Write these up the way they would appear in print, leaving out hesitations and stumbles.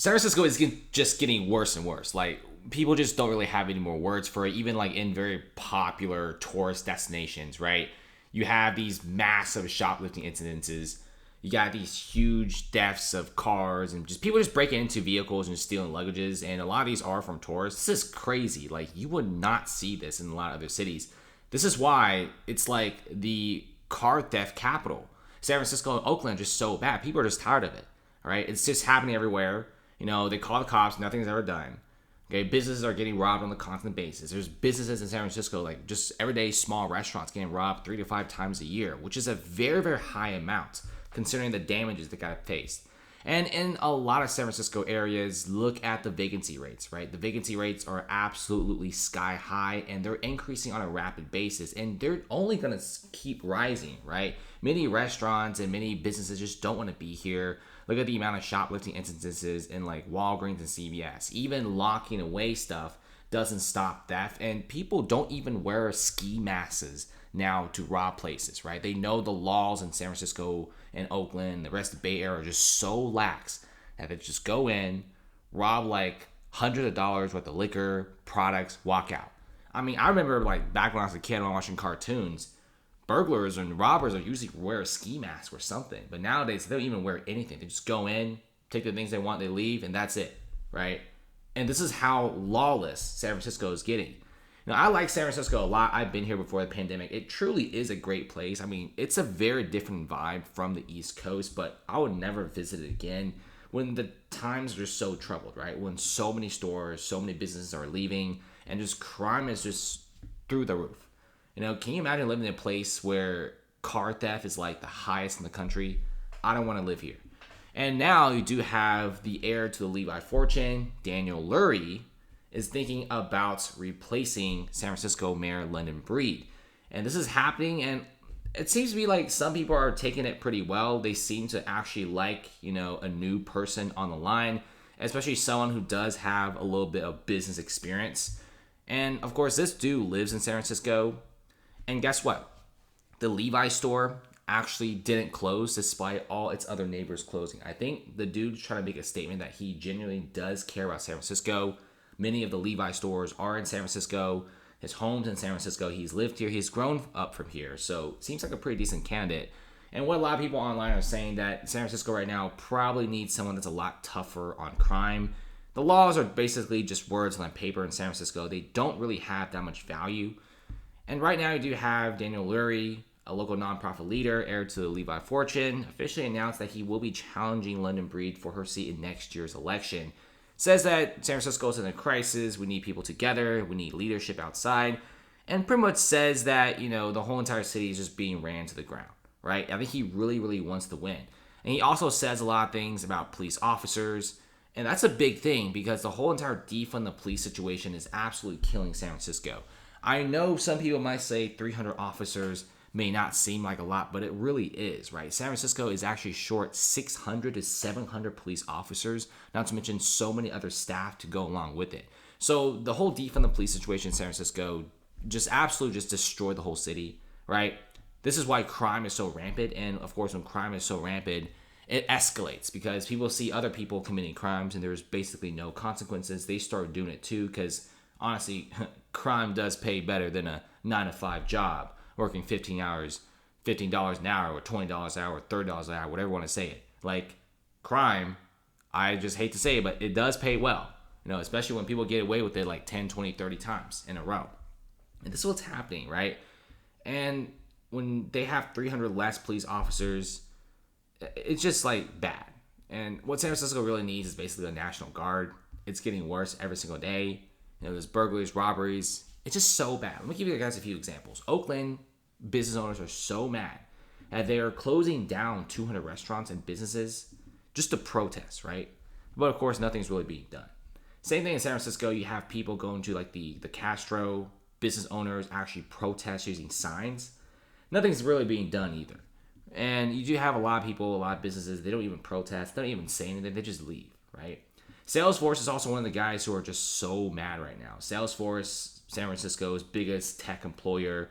San Francisco is just getting worse and worse. Like, people just don't really have any more words for it, even like in very popular tourist destinations, right? You have these massive shoplifting incidences. You got these huge thefts of cars and just people just breaking into vehicles and stealing luggages. And a lot of these are from tourists. This is crazy. Like, you would not see this in a lot of other cities. This is why it's like the car theft capital. San Francisco and Oakland are just so bad. People are just tired of it. All right. It's just happening everywhere. They call the cops. Nothing's ever done. Okay, businesses are getting robbed on a constant basis. There's businesses in San Francisco, like just everyday small restaurants, getting robbed 3 to 5 times a year, which is a very, very high amount considering the damages that got faced. And in a lot of San Francisco areas, look at the vacancy rates, right? The vacancy rates are absolutely sky high, and they're increasing on a rapid basis, and they're only going to keep rising, right? Many restaurants and many businesses just don't want to be here. Look at the amount of shoplifting instances in like Walgreens and CVS. Even locking away stuff doesn't stop theft, and people don't even wear ski masks now to rob places, right? They know the laws in San Francisco and Oakland, the rest of the Bay Area are just so lax that they just go in, rob like hundreds of dollars worth of liquor, products, walk out. I mean, I remember like back when I was a kid when I was watching cartoons, burglars and robbers are usually wear a ski mask or something. But nowadays, they don't even wear anything. They just go in, take the things they want, they leave, and that's it, right? And this is how lawless San Francisco is getting. Now, I like San Francisco a lot. I've been here before the pandemic. It truly is a great place. I mean, it's a very different vibe from the East Coast, but I would never visit it again when the times are so troubled, right? When so many stores, so many businesses are leaving, and just crime is just through the roof. Can you imagine living in a place where car theft is like the highest in the country? I don't want to live here. And now you do have the heir to the Levi fortune, Daniel Lurie, is thinking about replacing San Francisco Mayor London Breed. And this is happening, and it seems to be like some people are taking it pretty well. They seem to actually like, a new person on the line, especially someone who does have a little bit of business experience. And of course, this dude lives in San Francisco. And guess what? The Levi store actually didn't close despite all its other neighbors closing. I think the dude's trying to make a statement that he genuinely does care about San Francisco. Many of the Levi stores are in San Francisco. His home's in San Francisco. He's lived here. He's grown up from here. So seems like a pretty decent candidate. And what a lot of people online are saying that San Francisco right now probably needs someone that's a lot tougher on crime. The laws are basically just words on paper in San Francisco. They don't really have that much value. And right now you do have Daniel Lurie, a local nonprofit leader, heir to the Levi fortune, officially announced that he will be challenging London Breed for her seat in next year's election. Says that San Francisco is in a crisis, we need people together, we need leadership outside, and pretty much says that, the whole entire city is just being ran to the ground, right? I think he really, really wants to win. And he also says a lot of things about police officers, and that's a big thing because the whole entire defund the police situation is absolutely killing San Francisco. I know some people might say 300 officers may not seem like a lot, but it really is, right? San Francisco is actually short 600 to 700 police officers, not to mention so many other staff to go along with it. So the whole defund the police situation in San Francisco just absolutely just destroyed the whole city, right? This is why crime is so rampant, and of course when crime is so rampant, it escalates because people see other people committing crimes and there's basically no consequences. They start doing it too because honestly, crime does pay better than a 9-to-5 job, working 15 hours, $15 an hour, or $20 an hour, or $30 an hour, whatever you want to say it. Like, crime, I just hate to say it, but it does pay well, especially when people get away with it like 10, 20, 30 times in a row. And this is what's happening, right? And when they have 300 less police officers, it's just like bad. And what San Francisco really needs is basically a National Guard. It's getting worse every single day. There's burglaries, robberies. It's just so bad. Let me give you guys a few examples. Oakland business owners are so mad that they are closing down 200 restaurants and businesses just to protest, right? But of course, nothing's really being done. Same thing in San Francisco. You have people going to like the Castro, business owners actually protest using signs. Nothing's really being done either. And you do have a lot of people, a lot of businesses, they don't even protest. They don't even say anything. They just leave, right? Salesforce is also one of the guys who are just so mad right now. Salesforce, San Francisco's biggest tech employer,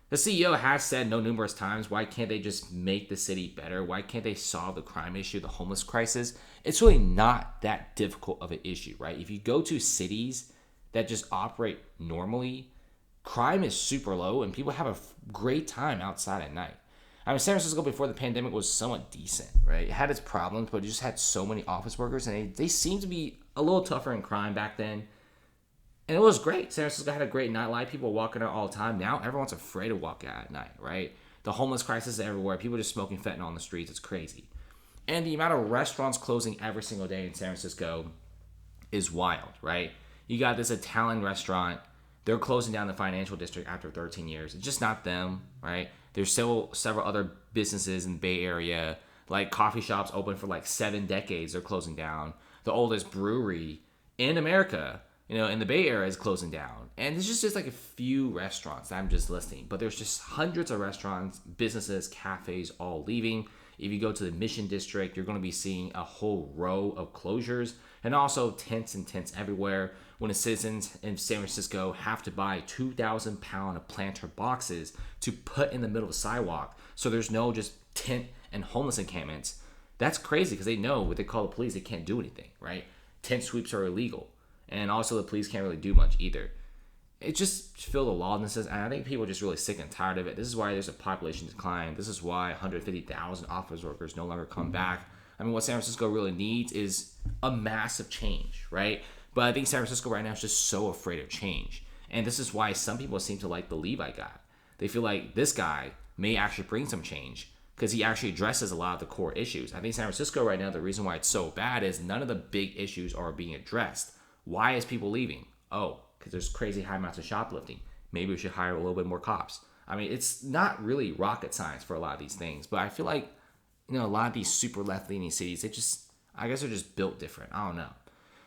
The CEO has said no numerous times, why can't they just make the city better? Why can't they solve the crime issue, the homeless crisis? It's really not that difficult of an issue, right? If you go to cities that just operate normally, crime is super low and people have a great time outside at night. I mean, San Francisco before the pandemic was somewhat decent, right? It had its problems, but it just had so many office workers and they seemed to be a little tougher in crime back then. And it was great. San Francisco had a great nightlife. People walking out all the time. Now everyone's afraid to walk out at night, right? The homeless crisis is everywhere. People just smoking fentanyl on the streets. It's crazy. And the amount of restaurants closing every single day in San Francisco is wild, right? You got this Italian restaurant. They're closing down the financial district after 13 years. It's just not them, right? There's still several other businesses in the Bay Area, like coffee shops open for like 7 decades. They're closing down. The oldest brewery in America, in the Bay Area is closing down. And it's just like a few restaurants that I'm just listing. But there's just hundreds of restaurants, businesses, cafes all leaving. If you go to the Mission District, you're going to be seeing a whole row of closures and also tents and tents everywhere when the citizens in San Francisco have to buy 2,000-pound planter boxes to put in the middle of the sidewalk. So there's no just tent and homeless encampments. That's crazy because they know what they call the police. They can't do anything, right? Tent sweeps are illegal. And also the police can't really do much either. It just filled the lawlessness, and I think people are just really sick and tired of it. This is why there's a population decline. This is why 150,000 office workers no longer come back. I mean, what San Francisco really needs is a massive change, right? But I think San Francisco right now is just so afraid of change. And this is why some people seem to like the Levi guy. They feel like this guy may actually bring some change because he actually addresses a lot of the core issues. I think San Francisco right now, the reason why it's so bad is none of the big issues are being addressed. Why is people leaving? Oh, because there's crazy high amounts of shoplifting. Maybe we should hire a little bit more cops. I mean, it's not really rocket science for a lot of these things, but I feel like, a lot of these super left-leaning cities, I guess they're just built different. I don't know.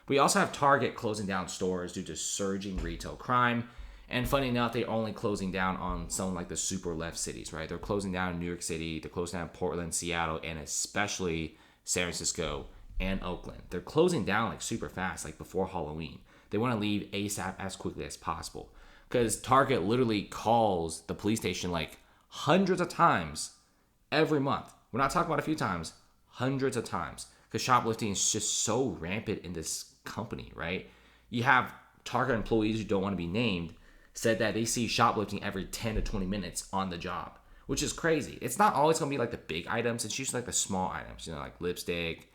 We also have Target closing down stores due to surging retail crime. And funny enough, they're only closing down on some like the super left cities, right? They're closing down in New York City, they're closing down Portland, Seattle, and especially San Francisco and Oakland. They're closing down like super fast, like before Halloween. They want to leave ASAP as quickly as possible because Target literally calls the police station like hundreds of times every month. We're not talking about a few times, hundreds of times, because shoplifting is just so rampant in this company, right? You have Target employees who don't want to be named said that they see shoplifting every 10 to 20 minutes on the job, which is crazy. It's not always going to be like the big items. It's usually like the small items, like lipstick,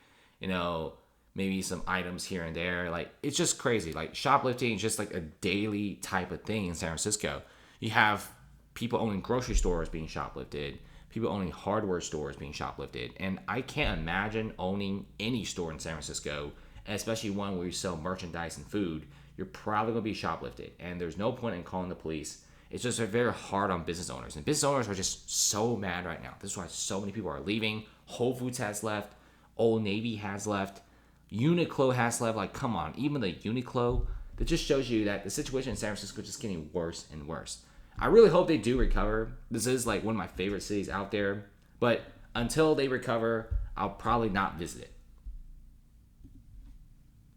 maybe some items here and there. Like, it's just crazy. Like, shoplifting is just like a daily type of thing in San Francisco. You have people owning grocery stores being shoplifted, people owning hardware stores being shoplifted. And I can't imagine owning any store in San Francisco, especially one where you sell merchandise and food. You're probably going to be shoplifted. And there's no point in calling the police. It's just very hard on business owners. And business owners are just so mad right now. This is why so many people are leaving. Whole Foods has left. Old Navy has left. Uniqlo has left. Like, come on. Even the Uniqlo, that just shows you that the situation in San Francisco is just getting worse and worse. I really hope they do recover. This is like one of my favorite cities out there. But until they recover, I'll probably not visit it.